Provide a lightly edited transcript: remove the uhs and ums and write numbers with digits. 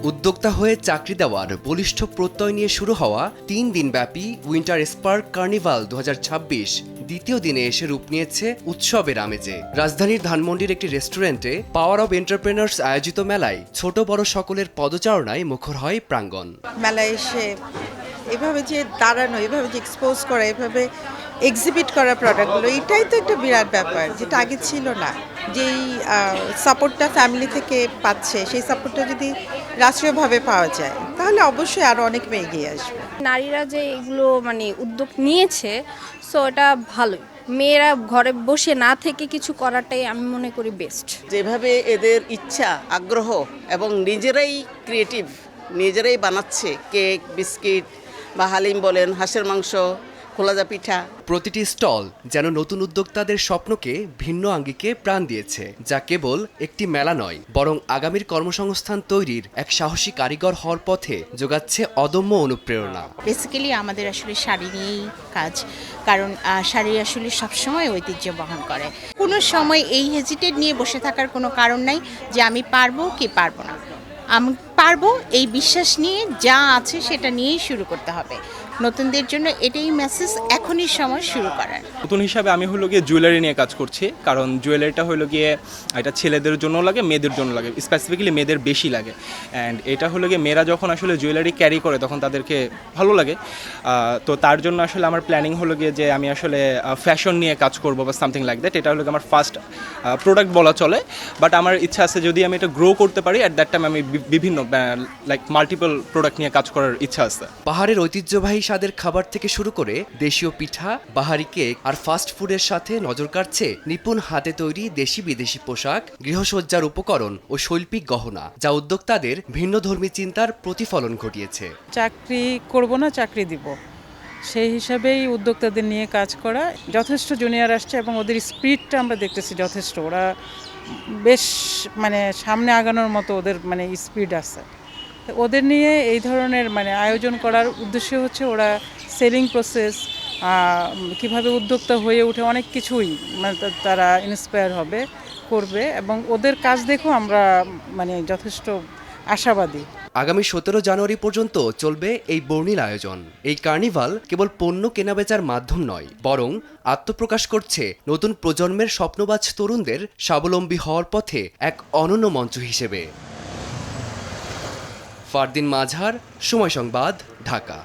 উদ্যোক্তা হয়ে চাকরি দেওয়ার বলিষ্ঠ প্রত্যয় নিয়ে শুরু হওয়া ৩ দিনব্যাপী উইন্টার স্পার্ক কার্নিভাল ২০২৬ দ্বিতীয় দিনে এসে রূপ নিয়েছে উৎসবের আমেজে। রাজধানীর ধানমন্ডির একটি রেস্টুরেন্টে পাওয়ার অব এন্টারপ্রেনার্স আয়োজিত মেলায় ছোট বড় সকলের পদচারণায় মুখর হয় প্রাঙ্গণ। মেলায় এসে এভাবে যে দাঁড়ানো, এভাবে যে এক্সপোজ করা, এভাবে এক্সিবিট করা প্রোডাক্টগুলো, এটাই তো একটা বিরাট ব্যাপার, যেটা আগে ছিল না। যেই সাপোর্টটা ফ্যামিলি থেকে পাচ্ছে, সেই সাপোর্টটা যদি রাষ্ট্রীয়ভাবে পাওয়া যায় তাহলে অবশ্যই আরও অনেক মেয়ে এগিয়ে আসবে। নারীরা যে এগুলো উদ্যোগ নিয়েছে, সো এটা ভালোই। মেয়েরা ঘরে বসে না থেকে কিছু করাটাই আমি মনে করি বেস্ট। যেভাবে এদের ইচ্ছা, আগ্রহ এবং নিজেরাই ক্রিয়েটিভ, নিজেরাই বানাচ্ছে কেক, বিস্কিট বা হালিম বলেন, হাঁসের মাংস, খোলাজা পিঠা। প্রতিটি স্টল যেন নতুন উদ্যোক্তাদের স্বপ্নকে ভিন্ন আঙ্গিকে প্রাণ দিয়েছে, যা কেবল একটি মেলা নয়, বরং আগামীর কর্মসংস্থান তৈরির এক সাহসী কারিগর হওয়ার পথে যোগাচ্ছে অদম্য অনুপ্রেরণা। বেসিক্যালি আমাদের আসলে শাড়ি নিয়েই কাজ, কারণ শাড়ি আসলে সবসময় ঐতিহ্য বহন করে। কোনো সময় এই হেজিটেট নিয়ে বসে থাকার কোনো কারণ নাই যে আমি পারবো কি পারবো না। আমি পারবো এই বিশ্বাস নিয়ে যা আছে সেটা নিয়েই শুরু করতে হবে। নতুনদের জন্য এটাই মেসেজ, এখনই সময় শুরু করার। নতুন হিসাবে আমি হলো গিয়ে জুয়েলারি নিয়ে কাজ করছি, কারণ জুয়েলারিটা হলো গিয়ে এটা ছেলেদের জন্য লাগে, মেয়েদের জন্য লাগে, স্পেসিফিক্যালি মেয়েদের বেশি লাগে। অ্যান্ড এটা হলো গিয়ে মেয়েরা যখন আসলে জুয়েলারি ক্যারি করে তখন তাদেরকে ভালো লাগে। তো তার জন্য আসলে আমার প্ল্যানিং হলো গিয়ে যে আমি আসলে ফ্যাশন নিয়ে কাজ করবো বা সামথিং লাইক দ্যাট। এটা হলো গিয়ে আমার ফার্স্ট প্রোডাক্ট বলা চলে, বাট আমার ইচ্ছা আছে যদি আমি এটা গ্রো করতে পারি অ্যাট দ্যাট টাইম আমি বিভিন্ন লাইক মাল্টিপল প্রোডাক্ট নিয়ে কাজ করার ইচ্ছা আছে। পাহাড়ের ঐতিহ্যবাহী স্বাদের খাবার থেকে শুরু করে দেশীয় পিঠা, বাহারি কেক আর ফাস্ট ফুডের সাথে নজর কাড়ছে নিপুণ হাতে তৈরি দেশি বিদেশি পোশাক, গৃহসজ্জার উপকরণ ও শৈল্পিক গহনা, যা উদ্যোক্তাদের ভিন্নধর্মী চিন্তার প্রতিফলন ঘটিয়েছে। চাকরি করব না, চাকরি দিব, সেই হিসাবেই উদ্যোক্তাদের নিয়ে কাজ করা। যথেষ্ট জুনিয়র আসছে এবং ওদের স্পিডটা আমরা দেখতেছি যথেষ্ট। ওরা বেশ সামনে আগানোর মতো ওদের স্পিড আছে। ওদের নিয়ে এই ধরনের আয়োজন করার উদ্দেশ্য হচ্ছে ওরা সেলিং প্রসেস, কিভাবে উদ্যোক্তা হয়ে উঠে অনেক কিছুই তারা ইন্সপায়ার হবে, করবে, এবং ওদের কাজ দেখো আমরা যথেষ্ট আশাবাদী। আগামী ১৭ জানুয়ারি পর্যন্ত চলবে এই বর্ণিল আয়োজন। এই কার্নিভাল কেবল পণ্য কেনাবেচার মাধ্যম নয়, বরং আত্মপ্রকাশ করছে নতুন প্রজন্মের স্বপ্নবাজ তরুণদের স্বাবলম্বী হওয়ার পথে এক অনন্য মঞ্চ হিসেবে। ফারদিন মাঝহার, সময় সংবাদ, ঢাকা।